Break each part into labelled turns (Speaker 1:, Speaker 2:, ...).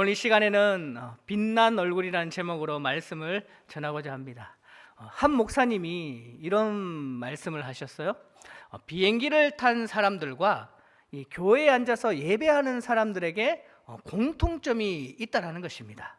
Speaker 1: 오늘 이 시간에는 빛난 얼굴이라는 제목으로 말씀을 전하고자 합니다. 한 목사님이 이런 말씀을 하셨어요. 비행기를 탄 사람들과 이 교회에 앉아서 예배하는 사람들에게 공통점이 있다라는 것입니다.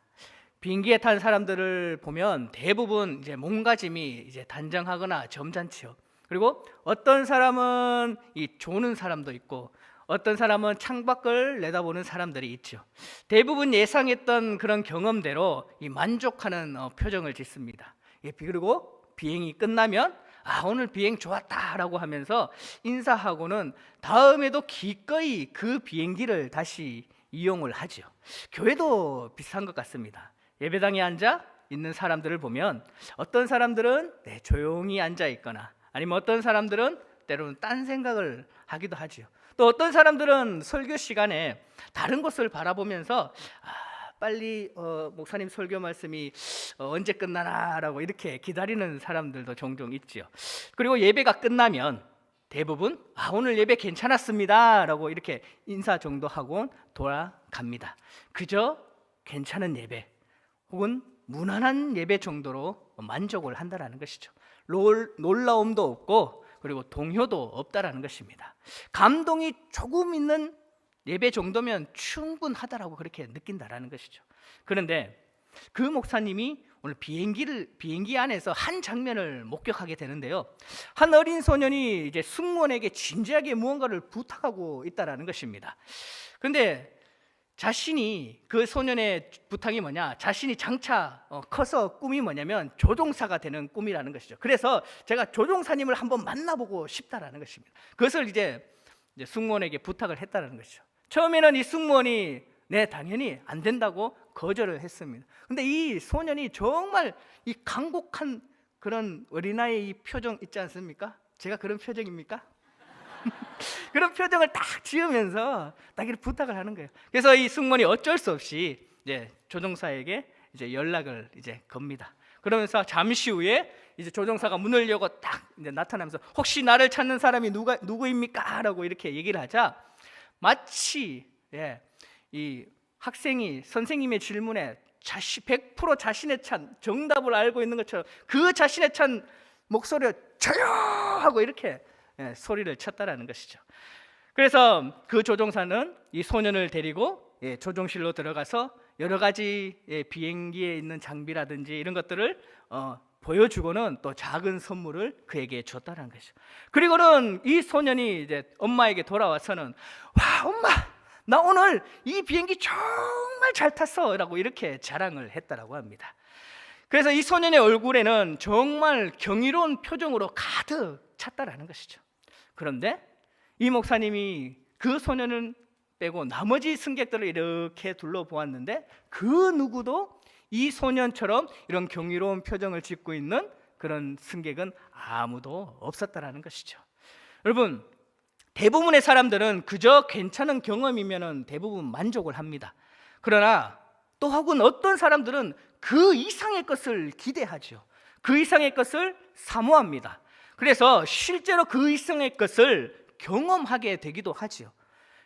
Speaker 1: 비행기에 탄 사람들을 보면 대부분 이제 몸가짐이 이제 단정하거나 점잖지요. 그리고 어떤 사람은 이 조는 사람도 있고 어떤 사람은 창밖을 내다보는 사람들이 있죠. 대부분 예상했던 그런 경험대로 이 만족하는 표정을 짓습니다. 그리고 비행이 끝나면 오늘 비행 좋았다라고 하면서 인사하고는 다음에도 기꺼이 그 비행기를 다시 이용을 하죠. 교회도 비슷한 것 같습니다. 예배당에 앉아 있는 사람들을 보면 어떤 사람들은 조용히 앉아 있거나 아니면 어떤 사람들은 때로는 딴 생각을 하기도 하죠. 또 어떤 사람들은 설교 시간에 다른 곳을 바라보면서 빨리 목사님 설교 말씀이 언제 끝나나라고 이렇게 기다리는 사람들도 종종 있죠. 그리고 예배가 끝나면 대부분 오늘 예배 괜찮았습니다 라고 이렇게 인사 정도 하고 돌아갑니다. 그저 괜찮은 예배 혹은 무난한 예배 정도로 만족을 한다는 것이죠. 놀라움도 없고 그리고 동요도 없다라는 것입니다. 감동이 조금 있는 예배 정도면 충분하다라고 그렇게 느낀다라는 것이죠. 그런데 그 목사님이 오늘 비행기 안에서 한 장면을 목격하게 되는데요. 한 어린 소년이 이제 승무원에게 진지하게 무언가를 부탁하고 있다라는 것입니다. 그런데 자신이 그 소년의 부탁이 뭐냐? 자신이 장차 커서 꿈이 뭐냐면 조종사가 되는 꿈이라는 것이죠. 그래서 제가 조종사님을 한번 만나보고 싶다라는 것입니다. 그것을 이제 승무원에게 부탁을 했다는 것이죠. 처음에는 이 승무원이 당연히 안 된다고 거절을 했습니다. 근데 이 소년이 정말 이 간곡한 그런 어린아이의 이 표정 있지 않습니까? 제가 그런 표정입니까? 그런 표정을 딱 지으면서 딱 이렇게 부탁을 하는 거예요. 그래서 이 승무원이 어쩔 수 없이 이제 조종사에게 이제 연락을 이제 겁니다. 그러면서 잠시 후에 이제 조종사가 문을 열고 딱 이제 나타나면서 혹시 나를 찾는 사람이 누구입니까? 라고 이렇게 얘기를 하자 마치 이 학생이 선생님의 질문에 100% 자신의 찬 정답을 알고 있는 것처럼 그 자신의 찬 목소리를 저요 하고 이렇게 소리를 쳤다라는 것이죠. 그래서 그 조종사는 이 소년을 데리고 조종실로 들어가서 여러 가지 비행기에 있는 장비라든지 이런 것들을 보여주고는 또 작은 선물을 그에게 줬다는 것이죠. 그리고는 이 소년이 이제 엄마에게 돌아와서는 와 엄마 나 오늘 이 비행기 정말 잘 탔어 라고 이렇게 자랑을 했다라고 합니다. 그래서 이 소년의 얼굴에는 정말 경이로운 표정으로 가득 찼다라는 것이죠. 그런데 이 목사님이 그 소년을 빼고 나머지 승객들을 이렇게 둘러보았는데 그 누구도 이 소년처럼 이런 경이로운 표정을 짓고 있는 그런 승객은 아무도 없었다라는 것이죠. 여러분, 대부분의 사람들은 그저 괜찮은 경험이면 대부분 만족을 합니다. 그러나 또 혹은 어떤 사람들은 그 이상의 것을 기대하죠. 그 이상의 것을 사모합니다. 그래서 실제로 그 이상의 것을 경험하게 되기도 하죠.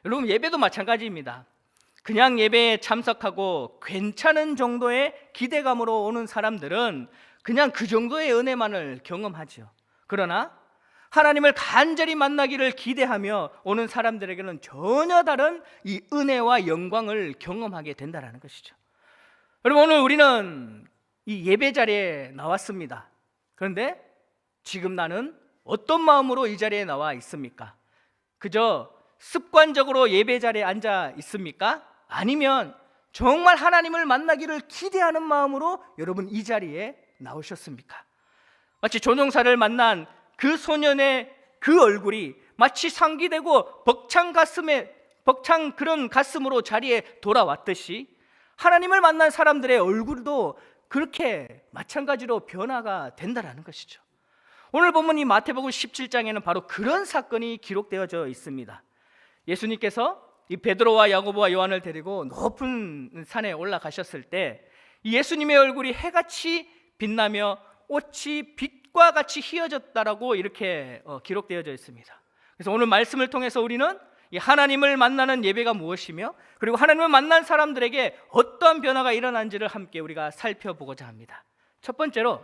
Speaker 1: 여러분, 예배도 마찬가지입니다. 그냥 예배에 참석하고 괜찮은 정도의 기대감으로 오는 사람들은 그냥 그 정도의 은혜만을 경험하죠. 그러나 하나님을 간절히 만나기를 기대하며 오는 사람들에게는 전혀 다른 이 은혜와 영광을 경험하게 된다는 것이죠. 여러분, 오늘 우리는 이 예배 자리에 나왔습니다. 그런데 지금 나는 어떤 마음으로 이 자리에 나와 있습니까? 그저 습관적으로 예배 자리에 앉아 있습니까? 아니면 정말 하나님을 만나기를 기대하는 마음으로 여러분 이 자리에 나오셨습니까? 마치 조종사를 만난 그 소년의 그 얼굴이 마치 상기되고 벅찬 그런 가슴으로 자리에 돌아왔듯이 하나님을 만난 사람들의 얼굴도 그렇게 마찬가지로 변화가 된다는 것이죠. 오늘 본문 이 마태복음 17장에는 바로 그런 사건이 기록되어져 있습니다. 예수님께서 이 베드로와 야고보와 요한을 데리고 높은 산에 올라가셨을 때 예수님의 얼굴이 해같이 빛나며 옷이 빛과 같이 휘어졌다라고 이렇게 기록되어져 있습니다. 그래서 오늘 말씀을 통해서 우리는 이 하나님을 만나는 예배가 무엇이며, 그리고 하나님을 만난 사람들에게 어떠한 변화가 일어난지를 함께 우리가 살펴보고자 합니다. 첫 번째로,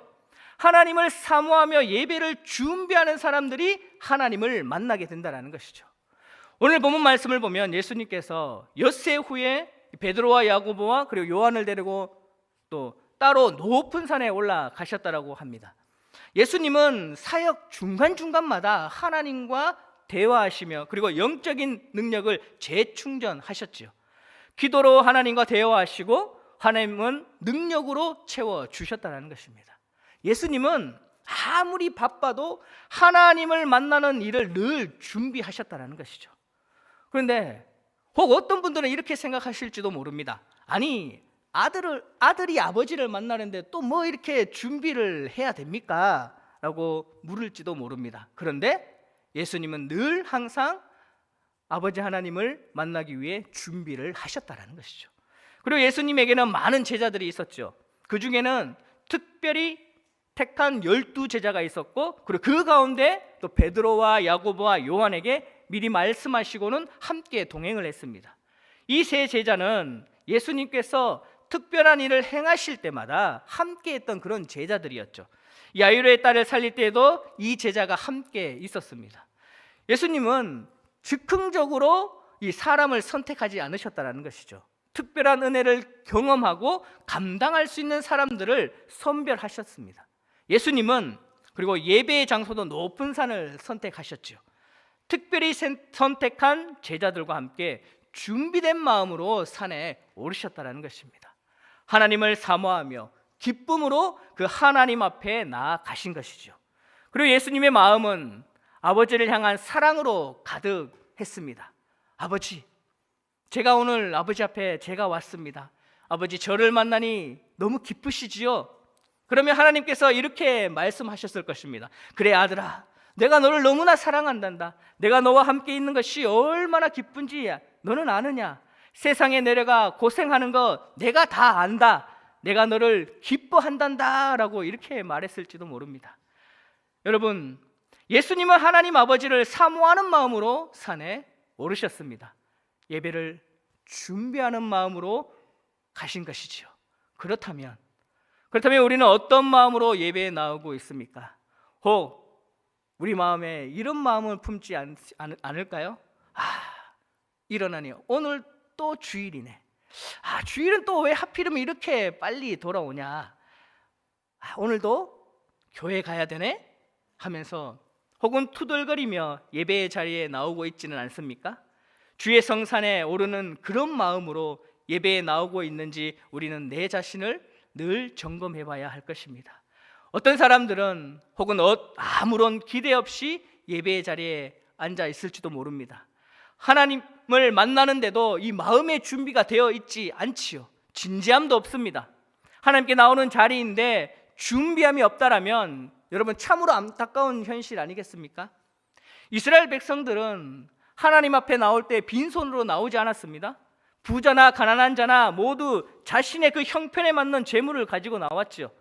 Speaker 1: 하나님을 사모하며 예배를 준비하는 사람들이 하나님을 만나게 된다는 것이죠. 오늘 본문 말씀을 보면 예수님께서 엿새 후에 베드로와 야고보와 그리고 요한을 데리고 또 따로 높은 산에 올라가셨다라고 합니다. 예수님은 사역 중간중간마다 하나님과 대화하시며 그리고 영적인 능력을 재충전하셨지요. 기도로 하나님과 대화하시고 하나님은 능력으로 채워주셨다는 것입니다. 예수님은 아무리 바빠도 하나님을 만나는 일을 늘 준비하셨다는 것이죠. 그런데 혹 어떤 분들은 이렇게 생각하실지도 모릅니다. 아니, 아들이 아버지를 만나는데 또 뭐 이렇게 준비를 해야 됩니까? 라고 물을지도 모릅니다. 그런데 예수님은 늘 항상 아버지 하나님을 만나기 위해 준비를 하셨다는 것이죠. 그리고 예수님에게는 많은 제자들이 있었죠. 그 중에는 특별히 택한 12제자가 있었고, 그리고 그 가운데 또 베드로와 야고보와 요한에게 미리 말씀하시고는 함께 동행을 했습니다. 이 세 제자는 예수님께서 특별한 일을 행하실 때마다 함께 했던 그런 제자들이었죠. 야이로의 딸을 살릴 때에도 이 제자가 함께 있었습니다. 예수님은 즉흥적으로 이 사람을 선택하지 않으셨다는 것이죠. 특별한 은혜를 경험하고 감당할 수 있는 사람들을 선별하셨습니다. 예수님은 그리고 예배의 장소도 높은 산을 선택하셨죠. 특별히 선택한 제자들과 함께 준비된 마음으로 산에 오르셨다는 것입니다. 하나님을 사모하며 기쁨으로 그 하나님 앞에 나아가신 것이죠. 그리고 예수님의 마음은 아버지를 향한 사랑으로 가득했습니다. 아버지, 제가 오늘 아버지 앞에 제가 왔습니다. 아버지, 저를 만나니 너무 기쁘시지요? 그러면 하나님께서 이렇게 말씀하셨을 것입니다. 그래 아들아, 내가 너를 너무나 사랑한단다. 내가 너와 함께 있는 것이 얼마나 기쁜지 너는 아느냐? 세상에 내려가 고생하는 거 내가 다 안다. 내가 너를 기뻐한단다 라고 이렇게 말했을지도 모릅니다. 여러분, 예수님은 하나님 아버지를 사모하는 마음으로 산에 오르셨습니다. 예배를 준비하는 마음으로 가신 것이지요. 그렇다면 우리는 어떤 마음으로 예배에 나오고 있습니까? 혹 우리 마음에 이런 마음을 품지 않을까요? 일어나니 오늘 또 주일이네. 주일은 또 왜 하필이면 이렇게 빨리 돌아오냐? 오늘도 교회 가야 되네? 하면서 혹은 투덜거리며 예배의 자리에 나오고 있지는 않습니까? 주의 성산에 오르는 그런 마음으로 예배에 나오고 있는지 우리는 내 자신을 늘 점검해 봐야 할 것입니다. 어떤 사람들은 혹은 아무런 기대 없이 예배의 자리에 앉아 있을지도 모릅니다. 하나님을 만나는데도 이 마음의 준비가 되어 있지 않지요. 진지함도 없습니다. 하나님께 나오는 자리인데 준비함이 없다라면 여러분 참으로 안타까운 현실 아니겠습니까? 이스라엘 백성들은 하나님 앞에 나올 때 빈손으로 나오지 않았습니다. 부자나 가난한 자나 모두 자신의 그 형편에 맞는 재물을 가지고 나왔죠.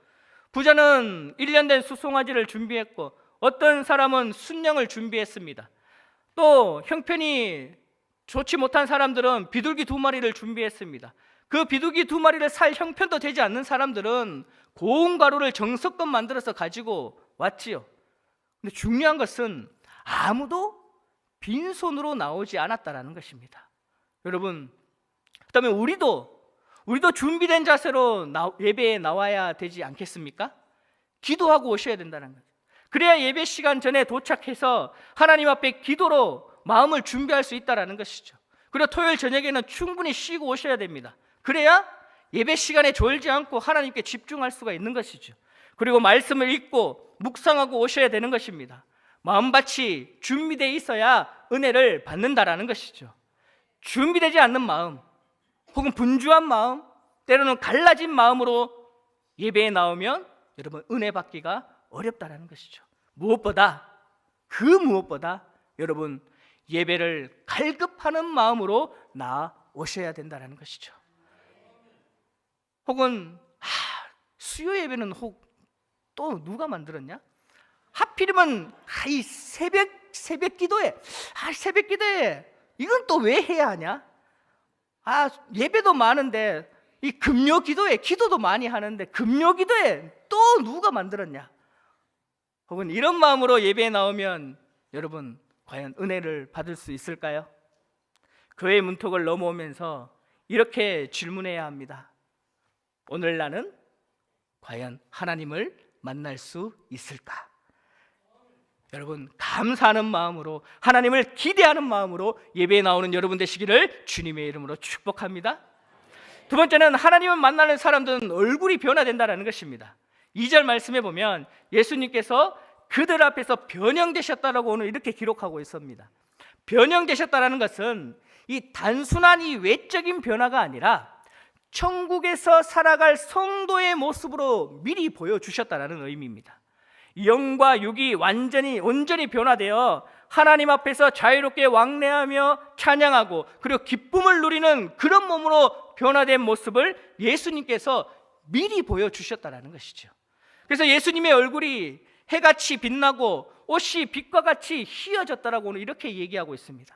Speaker 1: 부자는 1년 된 수송아지를 준비했고 어떤 사람은 순양을 준비했습니다. 또 형편이 좋지 못한 사람들은 비둘기 2마리를 준비했습니다. 그 비둘기 2마리를 살 형편도 되지 않는 사람들은 고운 가루를 정성껏 만들어서 가지고 왔지요. 근데 중요한 것은 아무도 빈손으로 나오지 않았다라는 것입니다. 여러분, 그다음에 우리도 준비된 자세로 예배에 나와야 되지 않겠습니까? 기도하고 오셔야 된다는 거죠. 그래야 예배 시간 전에 도착해서 하나님 앞에 기도로 마음을 준비할 수 있다는 것이죠. 그리고 토요일 저녁에는 충분히 쉬고 오셔야 됩니다. 그래야 예배 시간에 졸지 않고 하나님께 집중할 수가 있는 것이죠. 그리고 말씀을 읽고 묵상하고 오셔야 되는 것입니다. 마음밭이 준비되어 있어야 은혜를 받는다라는 것이죠. 준비되지 않는 마음, 혹은 분주한 마음, 때로는 갈라진 마음으로 예배에 나오면 여러분 은혜 받기가 어렵다라는 것이죠. 무엇보다 여러분 예배를 갈급하는 마음으로 나오셔야 된다는 것이죠. 혹은 수요 예배는 또 누가 만들었냐? 하필이면 이 새벽 기도에 이건 또 왜 해야 하냐? 예배도 많은데 이 금요 기도에 기도도 많이 하는데 금요 기도에 또 누가 만들었냐? 혹은 이런 마음으로 예배에 나오면 여러분 과연 은혜를 받을 수 있을까요? 교회 문턱을 넘어오면서 이렇게 질문해야 합니다. 오늘 나는 과연 하나님을 만날 수 있을까? 여러분 감사하는 마음으로, 하나님을 기대하는 마음으로 예배에 나오는 여러분 되시기를 주님의 이름으로 축복합니다. 두 번째는 하나님을 만나는 사람들은 얼굴이 변화된다는 것입니다. 2절 말씀에 보면 예수님께서 그들 앞에서 변형되셨다라고 오늘 이렇게 기록하고 있습니다. 변형되셨다는 것은 이 단순한 이 외적인 변화가 아니라 천국에서 살아갈 성도의 모습으로 미리 보여주셨다는 의미입니다. 영과 육이 온전히 변화되어 하나님 앞에서 자유롭게 왕래하며 찬양하고 그리고 기쁨을 누리는 그런 몸으로 변화된 모습을 예수님께서 미리 보여주셨다는 것이죠. 그래서 예수님의 얼굴이 해같이 빛나고 옷이 빛과 같이 희어졌다라고 오늘 이렇게 얘기하고 있습니다.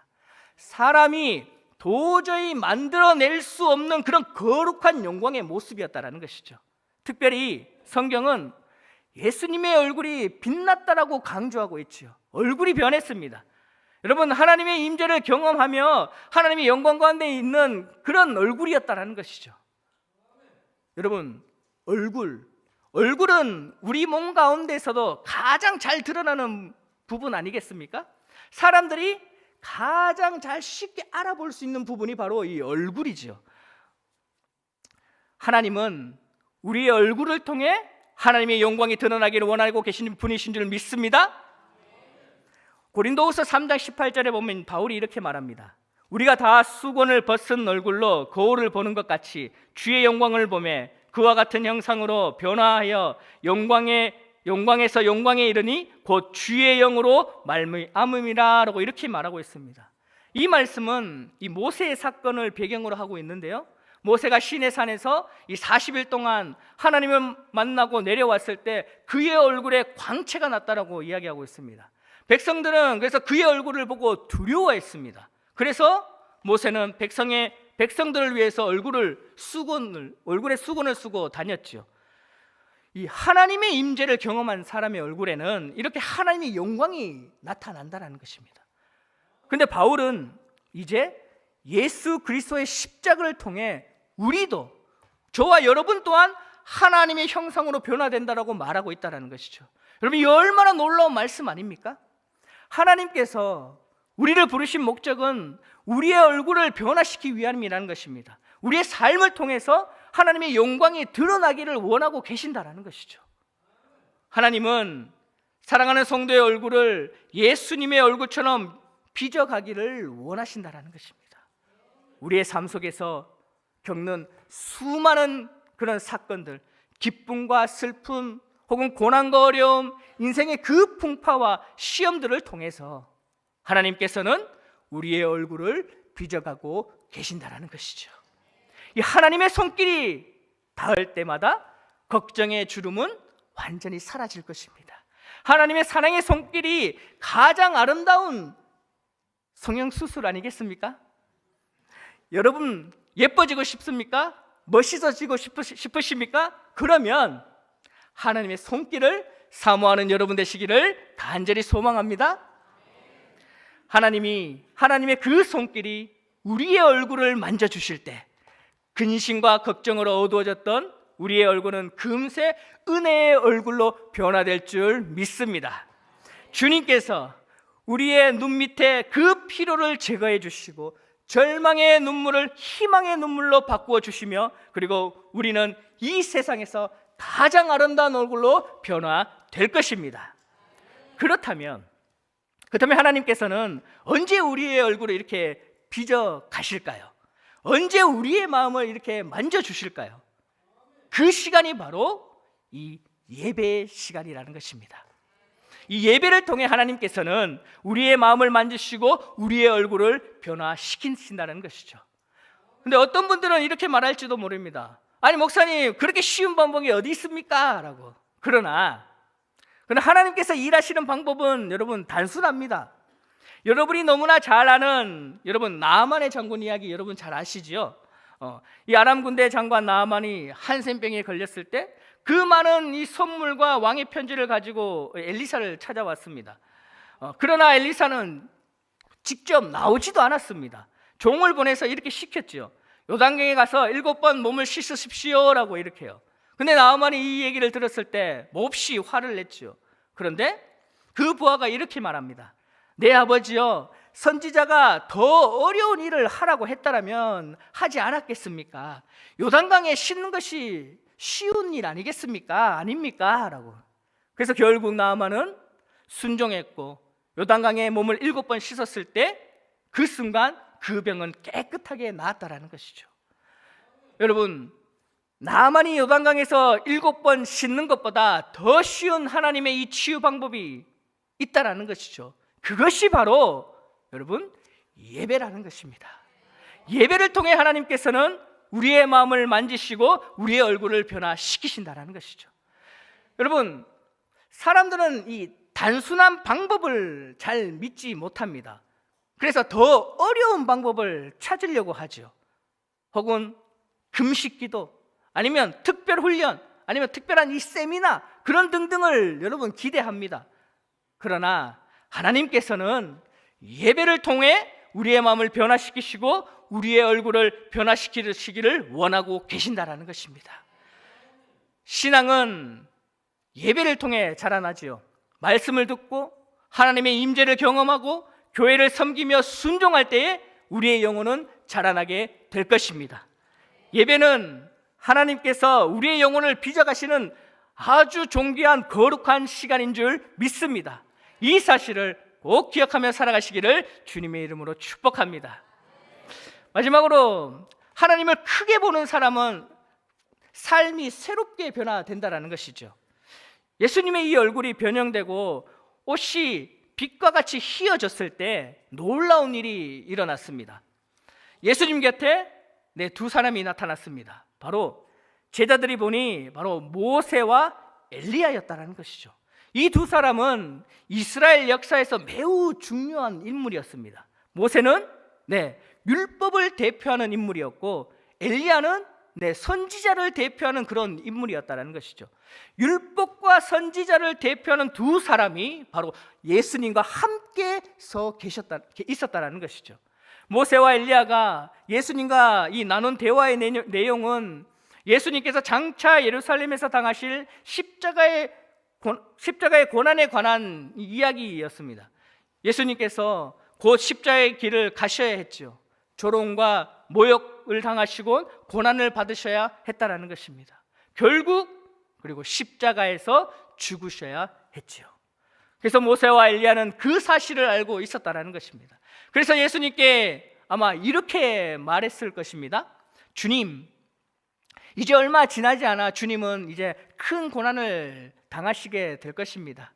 Speaker 1: 사람이 도저히 만들어낼 수 없는 그런 거룩한 영광의 모습이었다는 것이죠. 특별히 성경은 예수님의 얼굴이 빛났다라고 강조하고 있죠. 얼굴이 변했습니다. 여러분 하나님의 임재를 경험하며 하나님의 영광 가운데 있는 그런 얼굴이었다는 것이죠. 여러분 얼굴은 우리 몸 가운데서도 가장 잘 드러나는 부분 아니겠습니까? 사람들이 가장 잘 쉽게 알아볼 수 있는 부분이 바로 이 얼굴이죠. 하나님은 우리의 얼굴을 통해 하나님의 영광이 드러나기를 원하고 계시는 분이신 줄 믿습니다. 고린도후서 3장 18절에 보면 바울이 이렇게 말합니다. 우리가 다 수건을 벗은 얼굴로 거울을 보는 것 같이 주의 영광을 보며 그와 같은 형상으로 변화하여 영광에서 영광에 이르니 곧 주의 영으로 말미암음이라 라고 이렇게 말하고 있습니다. 이 말씀은 이 모세의 사건을 배경으로 하고 있는데요, 모세가 시내산에서 이 40일 동안 하나님을 만나고 내려왔을 때 그의 얼굴에 광채가 났다라고 이야기하고 있습니다. 백성들은 그래서 그의 얼굴을 보고 두려워했습니다. 그래서 모세는 백성들을 위해서 얼굴에 수건을 쓰고 다녔죠. 이 하나님의 임재를 경험한 사람의 얼굴에는 이렇게 하나님의 영광이 나타난다는 것입니다. 그런데 바울은 이제 예수 그리스도의 십자가를 통해 우리도, 저와 여러분 또한 하나님의 형상으로 변화된다라고 말하고 있다는 것이죠. 여러분 이 얼마나 놀라운 말씀 아닙니까? 하나님께서 우리를 부르신 목적은 우리의 얼굴을 변화시키기 위함이라는 것입니다. 우리의 삶을 통해서 하나님의 영광이 드러나기를 원하고 계신다는 것이죠. 하나님은 사랑하는 성도의 얼굴을 예수님의 얼굴처럼 빚어가기를 원하신다는 것입니다. 우리의 삶 속에서 겪는 수많은 그런 사건들, 기쁨과 슬픔 혹은 고난과 어려움, 인생의 그 풍파와 시험들을 통해서 하나님께서는 우리의 얼굴을 빚어가고 계신다는 것이죠. 이 하나님의 손길이 닿을 때마다 걱정의 주름은 완전히 사라질 것입니다. 하나님의 사랑의 손길이 가장 아름다운 성형수술 아니겠습니까? 여러분 예뻐지고 싶습니까? 멋있어지고 싶으십니까? 그러면 하나님의 손길을 사모하는 여러분 되시기를 간절히 소망합니다. 하나님의 그 손길이 우리의 얼굴을 만져주실 때 근심과 걱정으로 어두워졌던 우리의 얼굴은 금세 은혜의 얼굴로 변화될 줄 믿습니다. 주님께서 우리의 눈 밑에 그 피로를 제거해 주시고 절망의 눈물을 희망의 눈물로 바꾸어 주시며, 그리고 우리는 이 세상에서 가장 아름다운 얼굴로 변화될 것입니다. 그렇다면 하나님께서는 언제 우리의 얼굴을 이렇게 빚어 가실까요? 언제 우리의 마음을 이렇게 만져주실까요? 그 시간이 바로 이 예배의 시간이라는 것입니다. 이 예배를 통해 하나님께서는 우리의 마음을 만지시고 우리의 얼굴을 변화시키신다는 것이죠. 근데 어떤 분들은 이렇게 말할지도 모릅니다. 아니 목사님, 그렇게 쉬운 방법이 어디 있습니까? 라고. 그러나 하나님께서 일하시는 방법은 여러분 단순합니다. 여러분이 너무나 잘 아는 여러분 나아만의 장군 이야기 여러분 잘 아시죠? 이 아람 군대 장관 나아만이 한센병에 걸렸을 때 그 많은 이 선물과 왕의 편지를 가지고 엘리사를 찾아왔습니다. 그러나 엘리사는 직접 나오지도 않았습니다. 종을 보내서 이렇게 시켰죠. 요단강에 가서 7번 몸을 씻으십시오라고 이렇게요. 근데 나아만이 이 얘기를 들었을 때 몹시 화를 냈죠. 그런데 그 부하가 이렇게 말합니다. 내 아버지여, 선지자가 더 어려운 일을 하라고 했다라면 하지 않았겠습니까? 요단강에 씻는 것이 쉬운 일 아니겠습니까? 아닙니까? 라고. 그래서 결국 나아만은 순종했고 요단강에 몸을 7번 씻었을 때 그 순간 그 병은 깨끗하게 나았다라는 것이죠. 여러분, 나아만이 요단강에서 7번 씻는 것보다 더 쉬운 하나님의 이 치유 방법이 있다라는 것이죠. 그것이 바로 여러분 예배라는 것입니다. 예배를 통해 하나님께서는 우리의 마음을 만지시고 우리의 얼굴을 변화시키신다라는 것이죠. 여러분, 사람들은 이 단순한 방법을 잘 믿지 못합니다. 그래서 더 어려운 방법을 찾으려고 하죠. 혹은 금식기도, 아니면 특별 훈련, 아니면 특별한 이 세미나 그런 등등을 여러분 기대합니다. 그러나 하나님께서는 예배를 통해 우리의 마음을 변화시키시고 우리의 얼굴을 변화시키시기를 원하고 계신다라는 것입니다. 신앙은 예배를 통해 자라나지요. 말씀을 듣고 하나님의 임재를 경험하고 교회를 섬기며 순종할 때에 우리의 영혼은 자라나게 될 것입니다. 예배는 하나님께서 우리의 영혼을 빚어가시는 아주 존귀한 거룩한 시간인 줄 믿습니다. 이 사실을 꼭 기억하며 살아가시기를 주님의 이름으로 축복합니다. 마지막으로 하나님을 크게 보는 사람은 삶이 새롭게 변화된다는 것이죠. 예수님의 이 얼굴이 변형되고 옷이 빛과 같이 희어졌을 때 놀라운 일이 일어났습니다. 예수님 곁에 두 사람이 나타났습니다. 바로 제자들이 보니 바로 모세와 엘리야였다는 것이죠. 이 두 사람은 이스라엘 역사에서 매우 중요한 인물이었습니다. 모세는 율법을 대표하는 인물이었고 엘리야는 선지자를 대표하는 그런 인물이었다는 것이죠. 율법과 선지자를 대표하는 두 사람이 바로 예수님과 함께 있었다는 것이죠. 모세와 엘리야가 예수님과 이 나눈 대화의 내용은 예수님께서 장차 예루살렘에서 당하실 십자가의 고난에 관한 이야기였습니다. 예수님께서 곧 십자가의 길을 가셔야 했죠. 조롱과 모욕을 당하시고 고난을 받으셔야 했다라는 것입니다. 결국 그리고 십자가에서 죽으셔야 했죠. 그래서 모세와 엘리야는 그 사실을 알고 있었다라는 것입니다. 그래서 예수님께 아마 이렇게 말했을 것입니다. 주님, 이제 얼마 지나지 않아 주님은 이제 큰 고난을 당하시게 될 것입니다.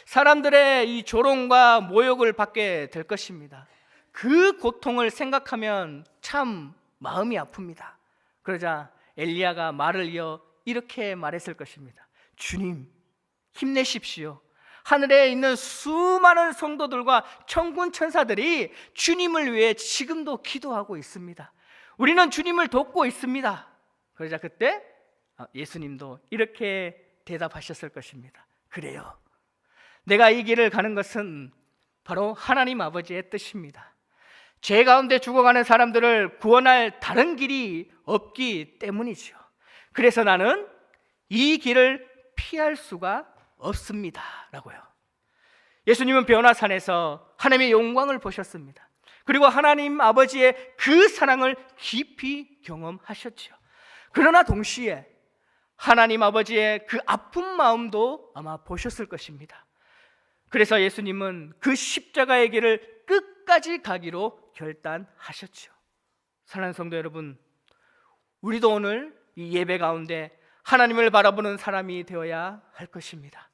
Speaker 1: 사람들의 이 조롱과 모욕을 받게 될 것입니다. 그 고통을 생각하면 참 마음이 아픕니다. 그러자 엘리야가 말을 이어 이렇게 말했을 것입니다. 주님, 힘내십시오. 하늘에 있는 수많은 성도들과 천군 천사들이 주님을 위해 지금도 기도하고 있습니다. 우리는 주님을 돕고 있습니다. 그러자 그때 예수님도 이렇게 대답하셨을 것입니다. 그래요. 내가 이 길을 가는 것은 바로 하나님 아버지의 뜻입니다. 죄 가운데 죽어가는 사람들을 구원할 다른 길이 없기 때문이죠. 그래서 나는 이 길을 피할 수가 없습니다 라고요. 예수님은 변화산에서 하나님의 영광을 보셨습니다. 그리고 하나님 아버지의 그 사랑을 깊이 경험하셨죠. 그러나 동시에 하나님 아버지의 그 아픈 마음도 아마 보셨을 것입니다. 그래서 예수님은 그 십자가의 길을 끝까지 가기로 결단하셨죠. 사랑하는 성도 여러분, 우리도 오늘 이 예배 가운데 하나님을 바라보는 사람이 되어야 할 것입니다.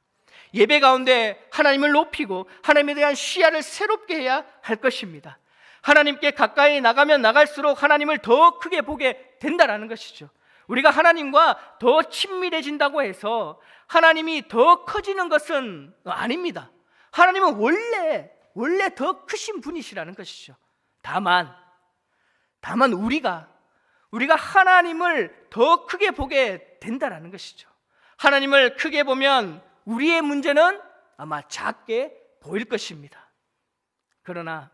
Speaker 1: 예배 가운데 하나님을 높이고 하나님에 대한 시야를 새롭게 해야 할 것입니다. 하나님께 가까이 나가면 나갈수록 하나님을 더 크게 보게 된다는 것이죠. 우리가 하나님과 더 친밀해진다고 해서 하나님이 더 커지는 것은 아닙니다. 하나님은 원래 원래 더 크신 분이시라는 것이죠. 다만 우리가 하나님을 더 크게 보게 된다라는 것이죠. 하나님을 크게 보면 우리의 문제는 아마 작게 보일 것입니다. 그러나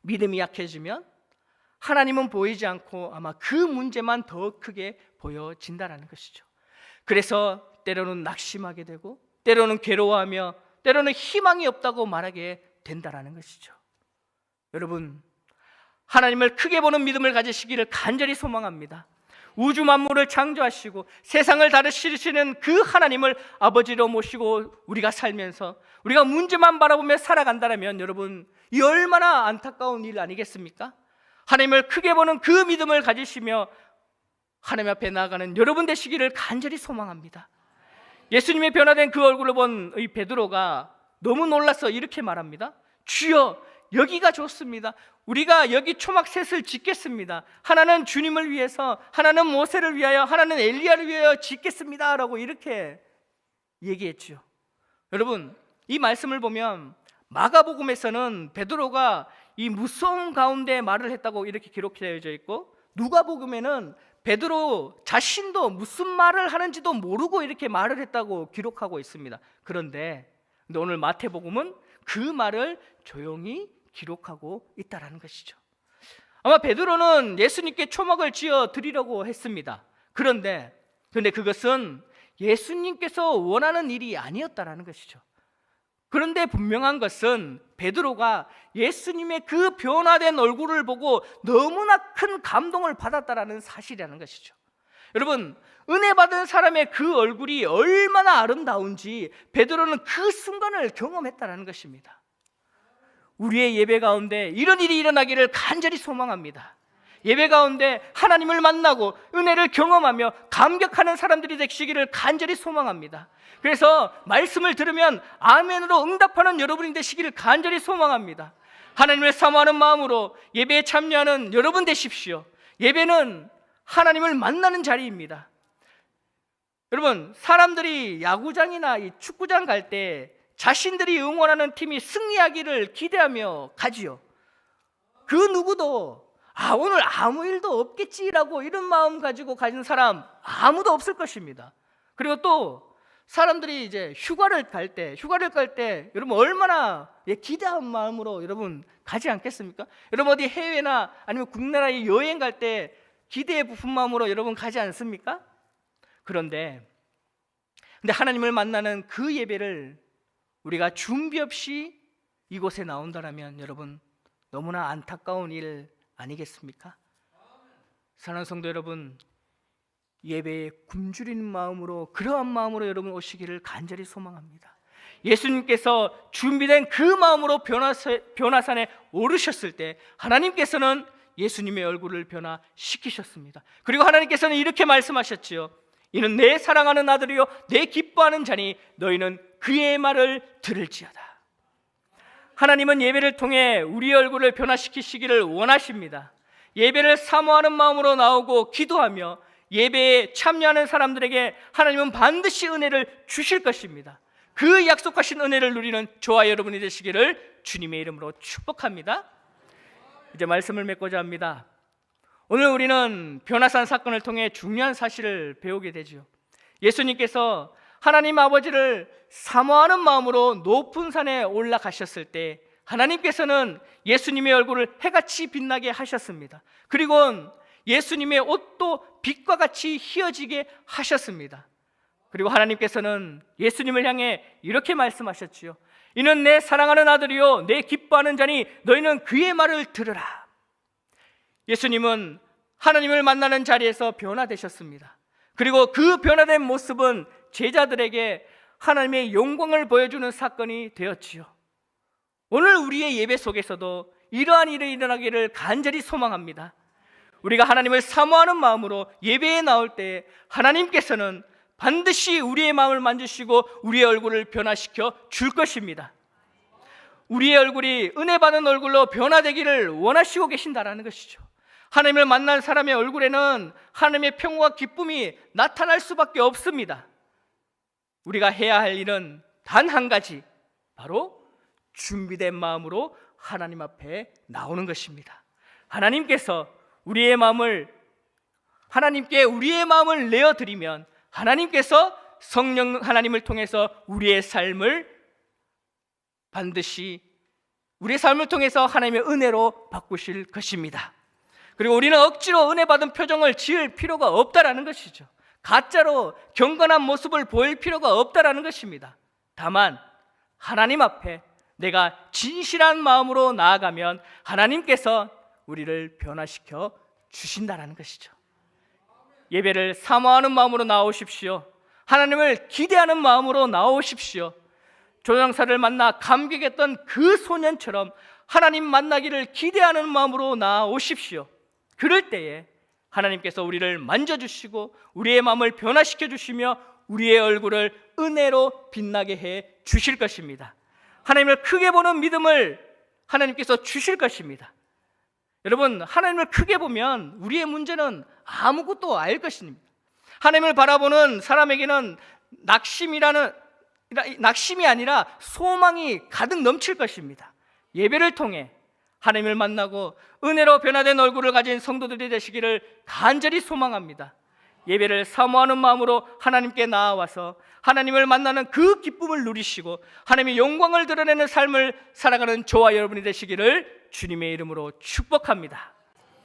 Speaker 1: 믿음이 약해지면 하나님은 보이지 않고 아마 그 문제만 더 크게 보여진다라는 것이죠. 그래서 때로는 낙심하게 되고, 때로는 괴로워하며, 때로는 희망이 없다고 말하게 된다라는 것이죠. 여러분, 하나님을 크게 보는 믿음을 가지시기를 간절히 소망합니다. 우주 만물을 창조하시고 세상을 다스리시는 그 하나님을 아버지로 모시고 우리가 살면서 우리가 문제만 바라보며 살아간다면 여러분, 이 얼마나 안타까운 일 아니겠습니까? 하나님을 크게 보는 그 믿음을 가지시며 하나님 앞에 나아가는 여러분 되시기를 간절히 소망합니다. 예수님의 변화된 그 얼굴을 본 이 베드로가 너무 놀라서 이렇게 말합니다. 주여, 여기가 좋습니다. 우리가 여기 초막셋을 짓겠습니다. 하나는 주님을 위해서, 하나는 모세를 위하여, 하나는 엘리야를 위하여 짓겠습니다 라고 이렇게 얘기했죠. 여러분, 이 말씀을 보면 마가복음에서는 베드로가 이 무서운 가운데 말을 했다고 이렇게 기록되어져 있고, 누가복음에는 베드로 자신도 무슨 말을 하는지도 모르고 이렇게 말을 했다고 기록하고 있습니다. 그런데 오늘 마태복음은 그 말을 조용히 기록하고 있다라는 것이죠. 아마 베드로는 예수님께 초막을 지어 드리려고 했습니다. 그런데 그것은 예수님께서 원하는 일이 아니었다라는 것이죠. 그런데 분명한 것은 베드로가 예수님의 그 변화된 얼굴을 보고 너무나 큰 감동을 받았다라는 사실이라는 것이죠. 여러분, 은혜 받은 사람의 그 얼굴이 얼마나 아름다운지 베드로는 그 순간을 경험했다라는 것입니다. 우리의 예배 가운데 이런 일이 일어나기를 간절히 소망합니다. 예배 가운데 하나님을 만나고 은혜를 경험하며 감격하는 사람들이 되시기를 간절히 소망합니다. 그래서 말씀을 들으면 아멘으로 응답하는 여러분이 되시기를 간절히 소망합니다. 하나님을 사모하는 마음으로 예배에 참여하는 여러분 되십시오. 예배는 하나님을 만나는 자리입니다. 여러분, 사람들이 야구장이나 이 축구장 갈 때 자신들이 응원하는 팀이 승리하기를 기대하며 가지요. 그 누구도 오늘 아무 일도 없겠지라고 이런 마음 가지고 가진 사람 아무도 없을 것입니다. 그리고 또 사람들이 이제 휴가를 갈 때 여러분 얼마나 기대한 마음으로 여러분 가지 않겠습니까? 여러분 어디 해외나 아니면 국내나 여행 갈 때 기대에 부푼 마음으로 여러분 가지 않습니까? 그런데 하나님을 만나는 그 예배를 우리가 준비 없이 이곳에 나온다면 여러분 너무나 안타까운 일 아니겠습니까? 사랑하는 성도 여러분, 예배에 굶주리는 마음으로, 그러한 마음으로 여러분 오시기를 간절히 소망합니다. 예수님께서 준비된 그 마음으로 변화산에 오르셨을 때 하나님께서는 예수님의 얼굴을 변화시키셨습니다. 그리고 하나님께서는 이렇게 말씀하셨지요. 이는 내 사랑하는 아들이요 내 기뻐하는 자니 너희는 그의 말을 들을지어다. 하나님은 예배를 통해 우리의 얼굴을 변화시키시기를 원하십니다. 예배를 사모하는 마음으로 나오고 기도하며 예배에 참여하는 사람들에게 하나님은 반드시 은혜를 주실 것입니다. 그 약속하신 은혜를 누리는 저와 여러분이 되시기를 주님의 이름으로 축복합니다. 이제 말씀을 맺고자 합니다. 오늘 우리는 변화산 사건을 통해 중요한 사실을 배우게 되죠. 예수님께서 하나님 아버지를 사모하는 마음으로 높은 산에 올라가셨을 때 하나님께서는 예수님의 얼굴을 해같이 빛나게 하셨습니다. 그리고 예수님의 옷도 빛과 같이 휘어지게 하셨습니다. 그리고 하나님께서는 예수님을 향해 이렇게 말씀하셨지요. 이는 내 사랑하는 아들이요 내 기뻐하는 자니 너희는 그의 말을 들으라. 예수님은 하나님을 만나는 자리에서 변화되셨습니다. 그리고 그 변화된 모습은 제자들에게 하나님의 영광을 보여주는 사건이 되었지요. 오늘 우리의 예배 속에서도 이러한 일이 일어나기를 간절히 소망합니다. 우리가 하나님을 사모하는 마음으로 예배에 나올 때 하나님께서는 반드시 우리의 마음을 만지시고 우리의 얼굴을 변화시켜 줄 것입니다. 우리의 얼굴이 은혜 받은 얼굴로 변화되기를 원하시고 계신다라는 것이죠. 하나님을 만난 사람의 얼굴에는 하나님의 평화와 기쁨이 나타날 수밖에 없습니다. 우리가 해야 할 일은 단 한 가지, 바로 준비된 마음으로 하나님 앞에 나오는 것입니다. 하나님께서 우리의 마음을 하나님께 우리의 마음을 내어드리면 하나님께서 성령 하나님을 통해서 우리의 삶을 반드시 우리의 삶을 통해서 하나님의 은혜로 바꾸실 것입니다. 그리고 우리는 억지로 은혜 받은 표정을 지을 필요가 없다라는 것이죠. 가짜로 경건한 모습을 보일 필요가 없다라는 것입니다. 다만 하나님 앞에 내가 진실한 마음으로 나아가면 하나님께서 우리를 변화시켜 주신다라는 것이죠. 예배를 사모하는 마음으로 나오십시오. 하나님을 기대하는 마음으로 나오십시오. 조장사를 만나 감격했던 그 소년처럼 하나님 만나기를 기대하는 마음으로 나오십시오. 그럴 때에 하나님께서 우리를 만져주시고 우리의 마음을 변화시켜 주시며 우리의 얼굴을 은혜로 빛나게 해 주실 것입니다. 하나님을 크게 보는 믿음을 하나님께서 주실 것입니다. 여러분, 하나님을 크게 보면 우리의 문제는 아무것도 알 것입니다. 하나님을 바라보는 사람에게는 낙심이 아니라 소망이 가득 넘칠 것입니다. 예배를 통해 하나님을 만나고 은혜로 변화된 얼굴을 가진 성도들이 되시기를 간절히 소망합니다. 예배를 사모하는 마음으로 하나님께 나아와서 하나님을 만나는 그 기쁨을 누리시고 하나님의 영광을 드러내는 삶을 살아가는 저와 여러분이 되시기를 주님의 이름으로 축복합니다.